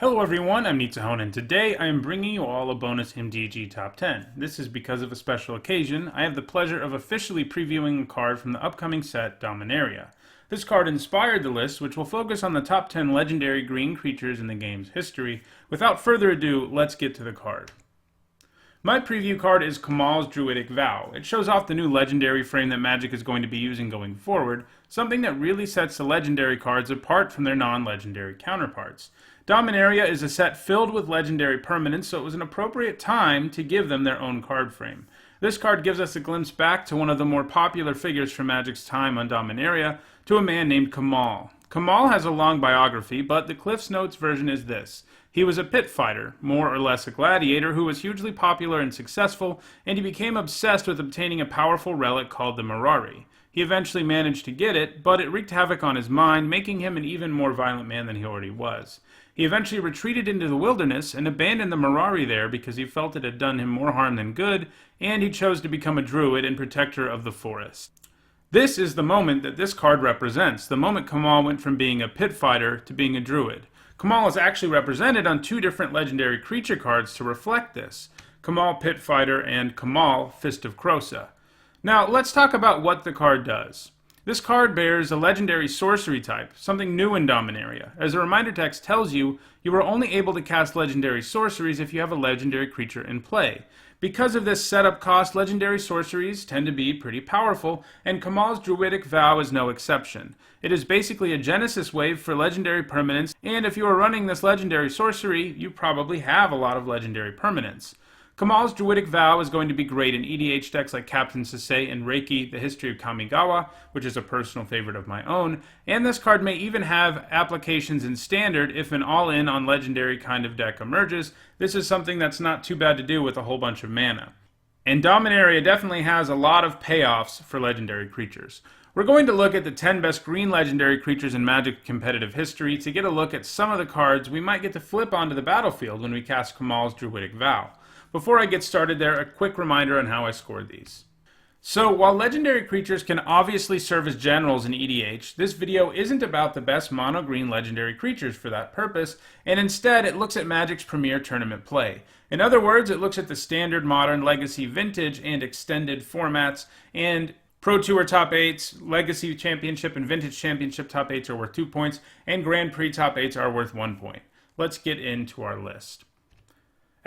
Hello everyone, I'm Nitsuhone, and today I am bringing you all a bonus MTG Top 10. This is because of a special occasion. I have the pleasure of officially previewing a card from the upcoming set, Dominaria. This card inspired the list, which will focus on the top 10 legendary green creatures in the game's history. Without further ado, let's get to the card. My preview card is Kamal's Druidic Vow. It shows off the new legendary frame that Magic is going to be using going forward, something that really sets the legendary cards apart from their non-legendary counterparts. Dominaria is a set filled with legendary permanents, so it was an appropriate time to give them their own card frame. This card gives us a glimpse back to one of the more popular figures from Magic's time on Dominaria, to a man named Kamal. Kamal has a long biography, but the Cliff's Notes version is this. He was a pit fighter, more or less a gladiator, who was hugely popular and successful, and he became obsessed with obtaining a powerful relic called the Mirari. He eventually managed to get it, but it wreaked havoc on his mind, making him an even more violent man than he already was. He eventually retreated into the wilderness and abandoned the Mirari there because he felt it had done him more harm than good, and he chose to become a druid and protector of the forest. This is the moment that this card represents, the moment Kamal went from being a pit fighter to being a druid. Kamal is actually represented on two different legendary creature cards to reflect this. Kamal Pit Fighter and Kamal Fist of Krosa. Now, let's talk about what the card does. This card bears a legendary sorcery type, something new in Dominaria. As a reminder text tells you, you are only able to cast legendary sorceries if you have a legendary creature in play. Because of this setup cost, legendary sorceries tend to be pretty powerful, and Kamal's Druidic Vow is no exception. It is basically a Genesis wave for legendary permanents, and if you are running this legendary sorcery, you probably have a lot of legendary permanents. Kamal's Druidic Vow is going to be great in EDH decks like Captain Sasei and Reiki, The History of Kamigawa, which is a personal favorite of my own, and this card may even have applications in Standard if an all-in on legendary kind of deck emerges. This is something that's not too bad to do with a whole bunch of mana. And Dominaria definitely has a lot of payoffs for legendary creatures. We're going to look at the 10 best green legendary creatures in Magic competitive history to get a look at some of the cards we might get to flip onto the battlefield when we cast Kamal's Druidic Vow. Before I get started there, a quick reminder on how I scored these. So, while legendary creatures can obviously serve as generals in EDH, this video isn't about the best mono-green legendary creatures for that purpose, and instead it looks at Magic's premier tournament play. In other words, it looks at the standard, modern, legacy, vintage, and extended formats, and Pro Tour top 8s, Legacy Championship and Vintage Championship top 8s are worth 2 points, and Grand Prix top 8s are worth 1 point. Let's get into our list.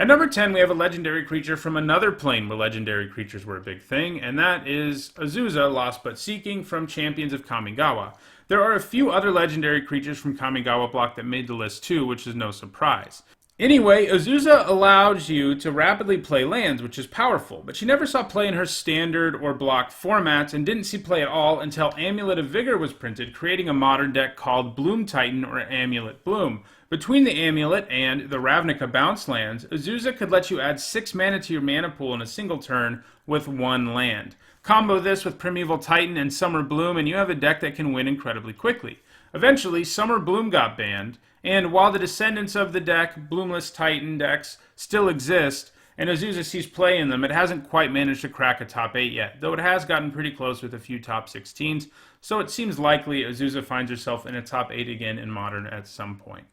At number 10, we have a legendary creature from another plane where legendary creatures were a big thing, and that is Azusa Lost but Seeking from Champions of Kamigawa. There are a few other legendary creatures from Kamigawa block that made the list too, which is no surprise. Anyway, Azusa allows you to rapidly play lands, which is powerful, but she never saw play in her standard or block formats and didn't see play at all until Amulet of Vigor was printed, creating a modern deck called Bloom Titan or Amulet Bloom. Between the Amulet and the Ravnica bounce lands, Azusa could let you add 6 mana to your mana pool in a single turn with 1 land. Combo this with Primeval Titan and Summer Bloom and you have a deck that can win incredibly quickly. Eventually, Summer Bloom got banned, and while the descendants of the deck, Bloomless Titan decks, still exist, and Azusa sees play in them, it hasn't quite managed to crack a top 8 yet, though it has gotten pretty close with a few top 16s, so it seems likely Azusa finds herself in a top 8 again in Modern at some point.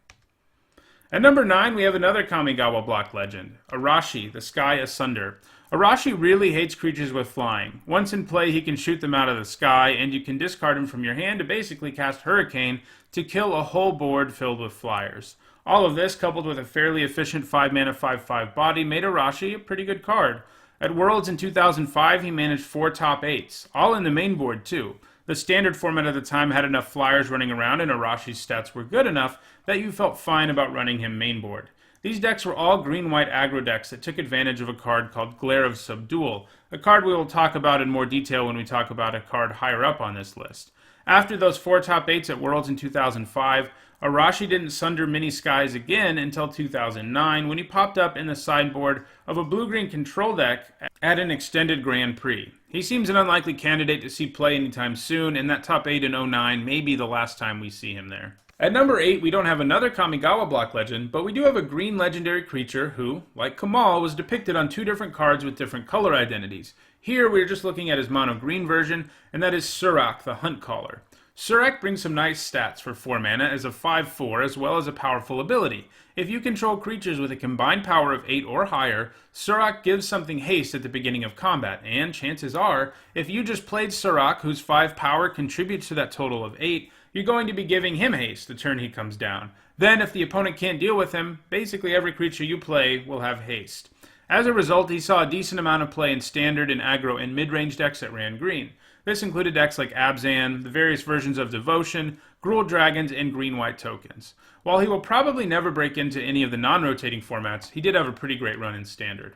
At number 9, we have another Kamigawa block legend, Arashi, the Sky Asunder. Arashi really hates creatures with flying. Once in play, he can shoot them out of the sky, and you can discard him from your hand to basically cast Hurricane to kill a whole board filled with flyers. All of this, coupled with a fairly efficient 5-mana 5/5 body, made Arashi a pretty good card. At Worlds in 2005, he managed 4 top 8s, all in the main board too. The standard format at the time had enough flyers running around and Arashi's stats were good enough that you felt fine about running him mainboard. These decks were all green-white aggro decks that took advantage of a card called Glare of Subdual, a card we will talk about in more detail when we talk about a card higher up on this list. After those 4 top 8s at Worlds in 2005, Arashi didn't sunder mini skies again until 2009 when he popped up in the sideboard of a blue-green control deck at an extended Grand Prix. He seems an unlikely candidate to see play anytime soon, and that top 8 in 09 may be the last time we see him there. At number 8, we don't have another Kamigawa block legend, but we do have a green legendary creature who, like Kamal, was depicted on 2 different cards with different color identities. Here, we're just looking at his mono green version, and that is Surak, the Hunt Caller. Surak brings some nice stats for 4 mana as a 5/4 as well as a powerful ability. If you control creatures with a combined power of 8 or higher, Surak gives something haste at the beginning of combat, and chances are, if you just played Surak, whose 5 power contributes to that total of 8, you're going to be giving him haste the turn he comes down. Then, if the opponent can't deal with him, basically every creature you play will have haste. As a result, he saw a decent amount of play in standard and aggro and mid-range decks that ran green. This included decks like Abzan, the various versions of Devotion, Gruul Dragons, and green-white tokens. While he will probably never break into any of the non-rotating formats, he did have a pretty great run in standard.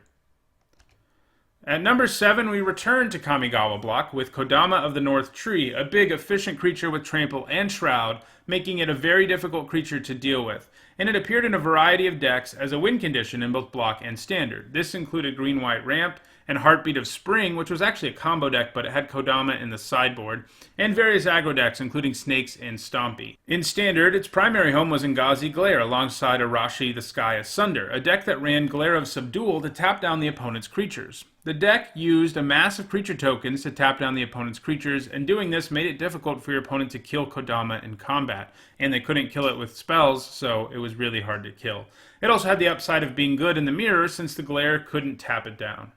At number 7, we return to Kamigawa block with Kodama of the North Tree, a big, efficient creature with Trample and Shroud, making it a very difficult creature to deal with. And it appeared in a variety of decks as a win condition in both block and standard. This included green-white ramp, and Heartbeat of Spring, which was actually a combo deck, but it had Kodama in the sideboard, and various aggro decks, including Snakes and Stompy. In Standard, its primary home was Ngazi Glare, alongside Arashi the Sky Asunder, a deck that ran Glare of Subdual to tap down the opponent's creatures. The deck used a mass of creature tokens to tap down the opponent's creatures, and doing this made it difficult for your opponent to kill Kodama in combat, and they couldn't kill it with spells, so it was really hard to kill. It also had the upside of being good in the mirror, since the Glare couldn't tap it down.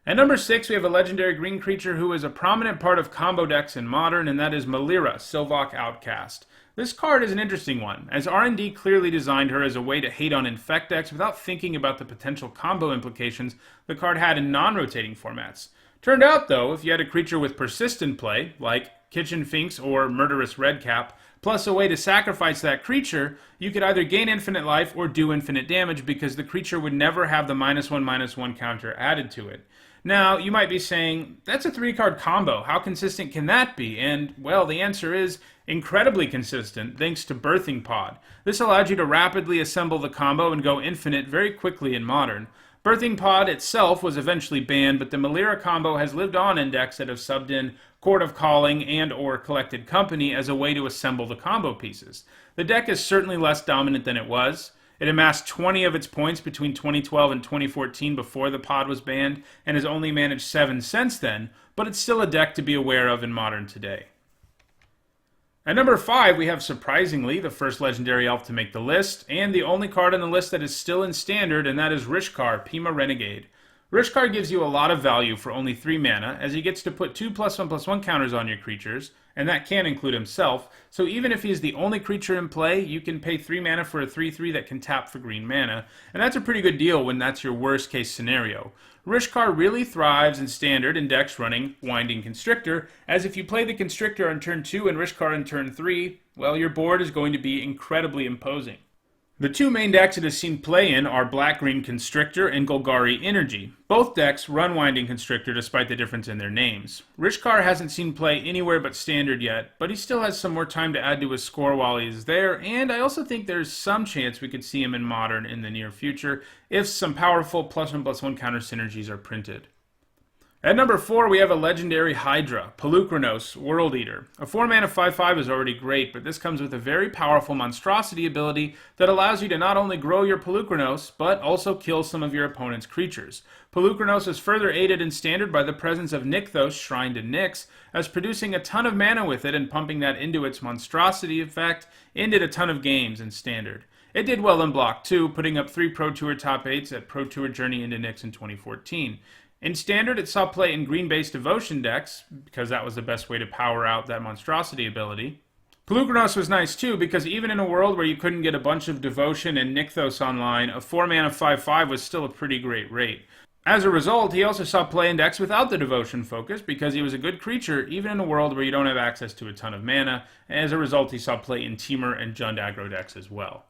At number 6, we have a legendary green creature who is a prominent part of combo decks in Modern, and that is Molera Silvia Outcast. This card is an interesting one, as R&D clearly designed her as a way to hate on infect decks without thinking about the potential combo implications the card had in non-rotating formats. Turned out, though, if you had a creature with persistent play, like Kitchen Finks or Murderous Redcap, plus a way to sacrifice that creature, you could either gain infinite life or do infinite damage because the creature would never have the -1/-1 counter added to it. Now, you might be saying, that's a 3-card combo. How consistent can that be? And, well, the answer is incredibly consistent, thanks to Birthing Pod. This allowed you to rapidly assemble the combo and go infinite very quickly in Modern. Birthing Pod itself was eventually banned, but the Molera combo has lived on in decks that have subbed in Court of Calling and or Collected Company as a way to assemble the combo pieces. The deck is certainly less dominant than it was. It amassed 20 of its points between 2012 and 2014 before the pod was banned, and has only managed 7 since then, but it's still a deck to be aware of in Modern today. At number 5, we have, surprisingly, the first legendary elf to make the list, and the only card on the list that is still in Standard, and that is Richcar, Pima Renegade. Richcar gives you a lot of value for only 3 mana, as he gets to put 2 +1/+1 counters on your creatures, and that can include himself, so even if he's the only creature in play, you can pay 3 mana for a 3/3 that can tap for green mana, and that's a pretty good deal when that's your worst case scenario. Richcar really thrives in Standard in decks running Winding Constrictor, as if you play the Constrictor on turn 2 and Richcar on turn 3, well, your board is going to be incredibly imposing. The 2 main decks it has seen play in are Black-Green Constrictor and Golgari Energy. Both decks run Winding Constrictor despite the difference in their names. Richcar hasn't seen play anywhere but Standard yet, but he still has some more time to add to his score while he's there, and I also think there's some chance we could see him in Modern in the near future if some powerful +1/+1 counter synergies are printed. At number 4, we have a legendary Hydra, Pelucranos, World Eater. A 4-mana 5/5 is already great, but this comes with a very powerful monstrosity ability that allows you to not only grow your Pelucranos, but also kill some of your opponent's creatures. Pelucranos is further aided in Standard by the presence of Nykthos, Shrine to Nyx, as producing a ton of mana with it and pumping that into its monstrosity effect ended a ton of games in Standard. It did well in Block 2, putting up 3 Pro Tour top 8s at Pro Tour Journey into Nyx in 2014. In Standard, it saw play in green-based Devotion decks, because that was the best way to power out that monstrosity ability. Pelucranos was nice too, because even in a world where you couldn't get a bunch of Devotion and Nykthos online, a 4-mana 5/5 was still a pretty great rate. As a result, he also saw play in decks without the Devotion focus, because he was a good creature even in a world where you don't have access to a ton of mana. As a result, he saw play in Temur and Jund aggro decks as well.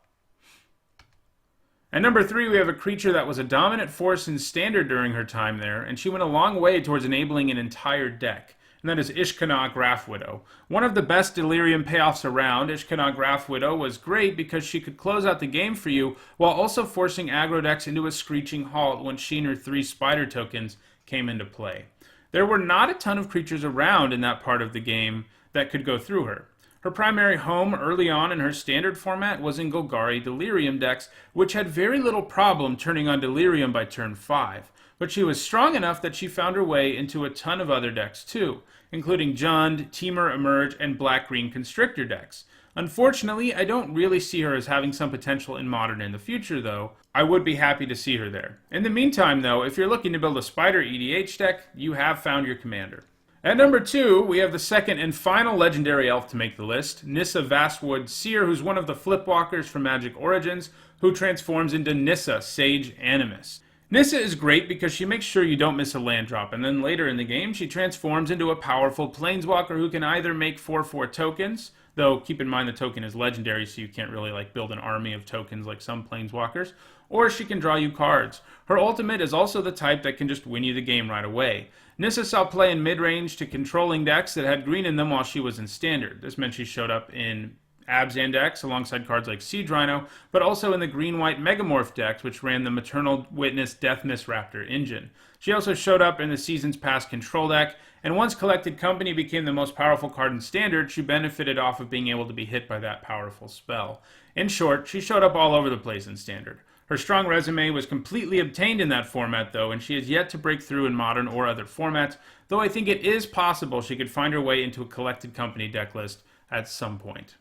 At number 3, we have a creature that was a dominant force in Standard during her time there, and she went a long way towards enabling an entire deck, and that is Ishkanah Graph Widow. One of the best Delirium payoffs around, Ishkanah Graph Widow was great because she could close out the game for you while also forcing aggro decks into a screeching halt when she and her 3 spider tokens came into play. There were not a ton of creatures around in that part of the game that could go through her. Her primary home early on in her Standard format was in Golgari Delirium decks, which had very little problem turning on Delirium by turn 5. but she was strong enough that she found her way into a ton of other decks too, including Jund, Temur Emerge, and Black-Green Constrictor decks. Unfortunately, I don't really see her as having some potential in Modern in the future, though. I would be happy to see her there. In the meantime, though, if you're looking to build a Spider EDH deck, you have found your commander. At number 2, we have the second and final legendary elf to make the list, Nissa Vastwood Seer, who's one of the flipwalkers from Magic Origins, who transforms into Nissa, Sage Animus. Nissa is great because she makes sure you don't miss a land drop, and then later in the game, she transforms into a powerful planeswalker who can either make 4/4 tokens, though keep in mind the token is legendary, so you can't really build an army of tokens like some planeswalkers, or she can draw you cards. Her ultimate is also the type that can just win you the game right away. Nissa saw play in mid-range to controlling decks that had green in them while she was in Standard. This meant she showed up in Abzan decks alongside cards like Siege Rhino, but also in the green-white Megamorph decks, which ran the Maternal Witness Deathmiss Raptor engine. She also showed up in the Seasons Past control deck, and once Collected Company became the most powerful card in Standard, she benefited off of being able to be hit by that powerful spell. In short, she showed up all over the place in Standard. Her strong resume was completely obtained in that format, though, and she has yet to break through in Modern or other formats, though I think it is possible she could find her way into a Collected Company deck list at some point.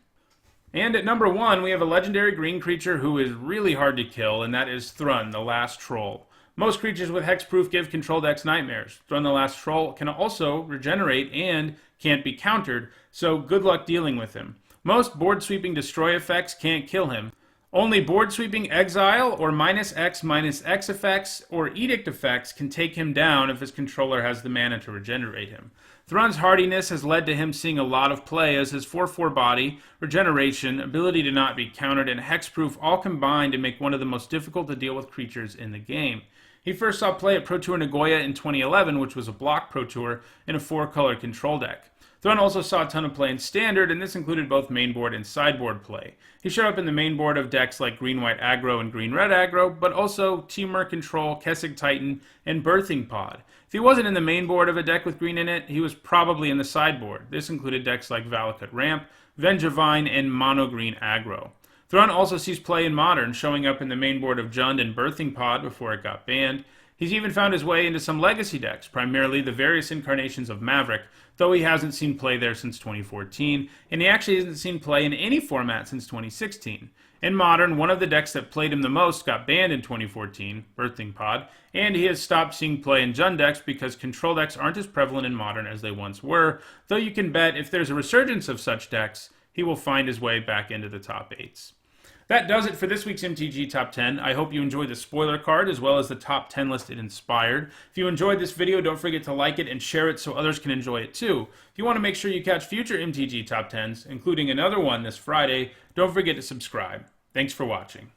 And at number 1, we have a legendary green creature who is really hard to kill, and that is Thrun, the Last Troll. Most creatures with hexproof give control decks nightmares. Thrun the Last Troll can also regenerate and can't be countered, so good luck dealing with him. Most board-sweeping destroy effects can't kill him. Only board-sweeping exile or -X/-X effects or edict effects can take him down if his controller has the mana to regenerate him. Thrun's hardiness has led to him seeing a lot of play as his 4/4 body, regeneration, ability to not be countered, and hexproof all combine to make one of the most difficult to deal with creatures in the game. He first saw play at Pro Tour Nagoya in 2011, which was a block Pro Tour in a 4-color control deck. Thrun also saw a ton of play in Standard, and this included both mainboard and sideboard play. He showed up in the mainboard of decks like Green-White Aggro and Green-Red Aggro, but also Temur Control, Kessig Titan, and Birthing Pod. If he wasn't in the mainboard of a deck with green in it, he was probably in the sideboard. This included decks like Valakut Ramp, Vengevine, and Mono Green Aggro. Thrun also sees play in Modern, showing up in the mainboard of Jund and Birthing Pod before it got banned. He's even found his way into some legacy decks, primarily the various incarnations of Maverick, though he hasn't seen play there since 2014, and he actually hasn't seen play in any format since 2016. In Modern, one of the decks that played him the most got banned in 2014, Birthing Pod, and he has stopped seeing play in Jund decks because control decks aren't as prevalent in Modern as they once were, though you can bet if there's a resurgence of such decks, he will find his way back into the top 8s. That does it for this week's MTG Top 10. I hope you enjoyed the spoiler card as well as the top 10 list it inspired. If you enjoyed this video, don't forget to like it and share it so others can enjoy it too. If you want to make sure you catch future MTG Top 10s, including another one this Friday, don't forget to subscribe. Thanks for watching.